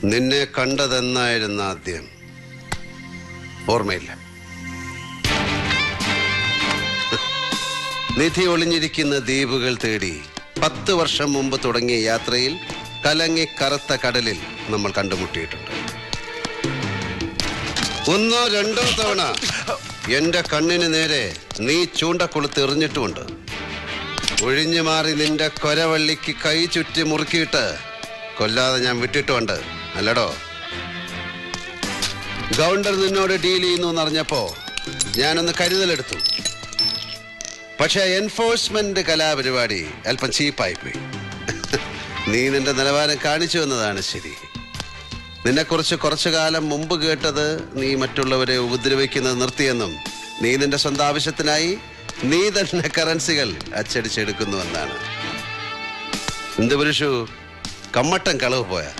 നിന്നെ കണ്ടതെന്നായിരുന്നു ആദ്യം? ഓർമ്മയില്ല. നിധി ഒളിഞ്ഞിരിക്കുന്ന ദ്വീപുകൾ തേടി 10 വർഷം മുമ്പ് തുടങ്ങിയ യാത്രയിൽ കലങ്ങി കറുത്ത കടലിൽ നമ്മൾ കണ്ടുമുട്ടിയിട്ടുണ്ട്. 1 2 തവണ എന്റെ കണ്ണിന് നേരെ നീ ചൂണ്ടക്കൊളുത്ത് എറിഞ്ഞിട്ടുമുണ്ട്. ഒഴിഞ്ഞു മാറി നിന്റെ കൊരവള്ളിക്ക് കൈ ചുറ്റി മുറുക്കിയിട്ട് കൊല്ലാതെ ഞാൻ വിട്ടിട്ടുമുണ്ട്, അല്ലടോ? ഗൗണ്ടർ നിന്നോട് ഡീൽ ചെയ്യുന്നു എന്നറിഞ്ഞപ്പോ ഞാനൊന്ന് കരുതലെടുത്തു. പക്ഷെ എൻഫോഴ്സ്മെന്റ് കലാപരിപാടി അല്പം ചീപ്പായിപ്പോയി. നീ നിന്റെ നിലവാരം കാണിച്ചു എന്നതാണ് ശരി. നിന്നെക്കുറിച്ച് കുറച്ചു കാലം മുമ്പ് കേട്ടത് നീ മറ്റുള്ളവരെ ഉപദ്രവിക്കുന്നത് നിർത്തിയെന്നും നീ നിന്റെ സ്വന്തം ആവശ്യത്തിനായി നീ തന്നെ കറൻസികൾ അച്ചടിച്ചെടുക്കുന്നുവെന്നാണ്. എന്ത് പുരുഷു, കമ്മട്ടം കളവ് പോയാ?